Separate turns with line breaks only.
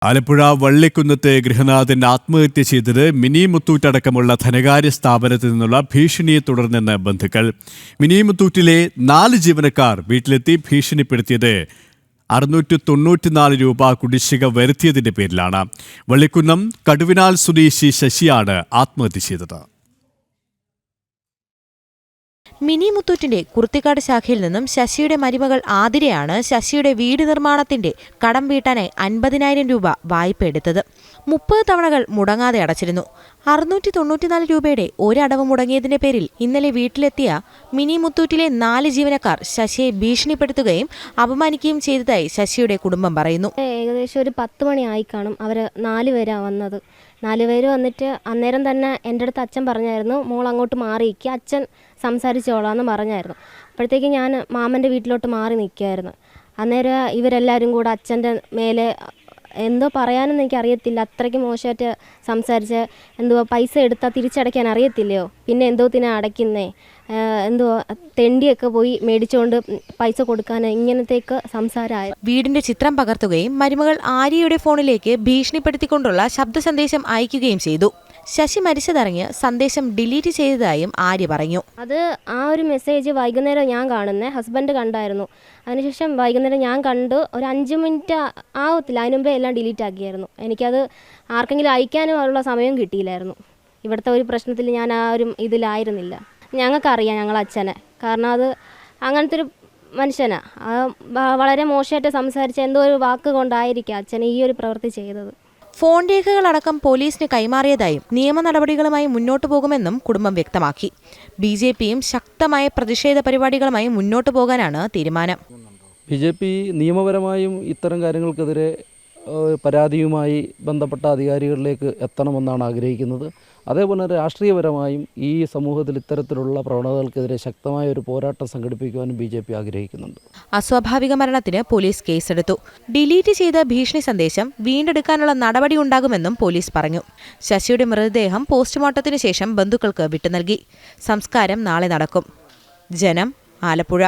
ആലപ്പുഴ വള്ളിക്കുന്നത്ത് ഗൃഹനാഥൻ ആത്മഹത്യ ചെയ്തത് മിനി മുത്തൂറ്റടക്കമുള്ള ധനകാര്യ സ്ഥാപനത്തിൽ നിന്നുള്ള ഭീഷണിയെ തുടർന്നെന്ന് ബന്ധുക്കൾ. മിനി മുത്തൂറ്റിലെ 4 ജീവനക്കാർ വീട്ടിലെത്തി ഭീഷണിപ്പെടുത്തിയത് 694 രൂപ കുടിശ്ശിക വരുത്തിയതിന്റെ പേരിലാണ്. വള്ളിക്കുന്നം കടുവിനാൽ സ്വദേശി ശശിയാണ് ആത്മഹത്യ ചെയ്തത്.
മിനി മുത്തൂറ്റിന്റെ കുർത്തിക്കാട് ശാഖയിൽ നിന്നും ശശിയുടെ മരുമകൾ ആതിരയാണ് ശശിയുടെ വീട് നിർമ്മാണത്തിന്റെ കടം വീട്ടാനായി 50,000 രൂപ വായ്പ എടുത്തത്. 30 തവണകൾ മുടങ്ങാതെ അടച്ചിരുന്നു. 694 രൂപയുടെ ഒരടവ് മുടങ്ങിയതിന്റെ പേരിൽ ഇന്നലെ വീട്ടിലെത്തിയ മിനി മുത്തൂറ്റിലെ 4 ജീവനക്കാർ ശശിയെ ഭീഷണിപ്പെടുത്തുകയും അപമാനിക്കുകയും ചെയ്തതായി ശശിയുടെ കുടുംബം പറയുന്നു.
ഏകദേശം ഒരു 10 മണിയായി കാണും. അവർ 4 പേരാണ് വന്നത്. 4 പേര് വന്നിട്ട് അന്നേരം തന്നെ എൻ്റെ അടുത്ത് അച്ഛൻ പറഞ്ഞായിരുന്നു, മോൾ അങ്ങോട്ട് മാറിയിരിക്കുക, അച്ഛൻ സംസാരിച്ചോളാന്ന് പറഞ്ഞായിരുന്നു. അപ്പോഴത്തേക്ക് ഞാൻ മാമൻ്റെ വീട്ടിലോട്ട് മാറി നിൽക്കുമായിരുന്നു. അന്നേരം ഇവരെല്ലാവരും കൂടെ അച്ഛൻ്റെ മേലെ എന്തോ പറയാനൊന്നും എനിക്കറിയത്തില്ല, അത്രയ്ക്ക് മോശമായിട്ട് സംസാരിച്ച് എന്തോ പൈസ എടുത്താൽ തിരിച്ചടയ്ക്കാൻ അറിയത്തില്ലയോ, പിന്നെ എന്തോത്തിനാണ് അടയ്ക്കുന്നേ, എന്തോ തെണ്ടിയൊക്കെ പോയി മേടിച്ചുകൊണ്ട് പൈസ കൊടുക്കാൻ, ഇങ്ങനത്തേക്ക് സംസാരമായി.
വീടിന്റെ ചിത്രം പകർത്തുകയും മരുമകൾ ആര്യയുടെ ഫോണിലേക്ക് ഭീഷണിപ്പെടുത്തിക്കൊണ്ടുള്ള ശബ്ദ സന്ദേശം അയക്കുകയും ചെയ്തു. ശശി മരിച്ചതറിഞ്ഞ് സന്ദേശം ഡിലീറ്റ് ചെയ്തതായും ആര്യ പറഞ്ഞു.
അത് ആ ഒരു മെസ്സേജ് വൈകുന്നേരം ഞാൻ കാണുന്നത്, ഹസ്ബൻഡ് കണ്ടായിരുന്നു. അതിനുശേഷം വൈകുന്നേരം ഞാൻ കണ്ടു, ഒരു 5 മിനിറ്റ് ആവത്തില്ല, അതിന് മുമ്പേ എല്ലാം ഡിലീറ്റ് ആക്കിയായിരുന്നു. എനിക്കത് ആർക്കെങ്കിലും അയക്കാനും ഉള്ള സമയം കിട്ടിയില്ലായിരുന്നു. ഇവിടുത്തെ ഒരു പ്രശ്നത്തിൽ ഞാൻ ആ ഒരു ഇതിലായിരുന്നില്ല. ഞങ്ങൾക്കറിയാം ഞങ്ങളെ അച്ഛനെ, കാരണം അത് അങ്ങനത്തെ ഒരു മനുഷ്യനാണ്. വളരെ മോശമായിട്ട് സംസാരിച്ച എന്തോ ഒരു വാക്ക് കൊണ്ടായിരിക്കും അച്ഛൻ ഈ ഒരു പ്രവൃത്തി ചെയ്തത്.
ഫോൺ രേഖകളടക്കം പോലീസിന് കൈമാറിയതായും നിയമ നടപടികളുമായി മുന്നോട്ടു പോകുമെന്നും കുടുംബം വ്യക്തമാക്കി. BJPയും ശക്തമായ പ്രതിഷേധ പരിപാടികളുമായി മുന്നോട്ടു പോകാനാണ് തീരുമാനം.
BJP നിയമപരമായും ഇത്തരം കാര്യങ്ങൾക്കെതിരെ പരാതിയുമായി ബന്ധപ്പെട്ട അധികാരികളിലേക്ക് എത്തണമെന്നാണ് ആഗ്രഹിക്കുന്നത്. അതേപോലെ രാഷ്ട്രീയപരമായും ഈ സമൂഹത്തിൽ ഇത്തരത്തിലുള്ള പ്രവണതകൾക്കെതിരെ ശക്തമായ ഒരു പോരാട്ടം സംഘടിപ്പിക്കുവാനും BJP ആഗ്രഹിക്കുന്നുണ്ട്.
അസ്വാഭാവിക മരണത്തിന് പോലീസ് കേസെടുത്തു. ഡിലീറ്റ് ചെയ്ത ഭീഷണി സന്ദേശം വീണ്ടെടുക്കാനുള്ള നടപടി ഉണ്ടാകുമെന്നും പോലീസ് പറഞ്ഞു. ശശിയുടെ മൃതദേഹം പോസ്റ്റ്മോർട്ടത്തിന് ശേഷം ബന്ധുക്കൾക്ക് വിട്ടു നൽകി. സംസ്കാരം നാളെ നടക്കും. ജനം, ആലപ്പുഴ.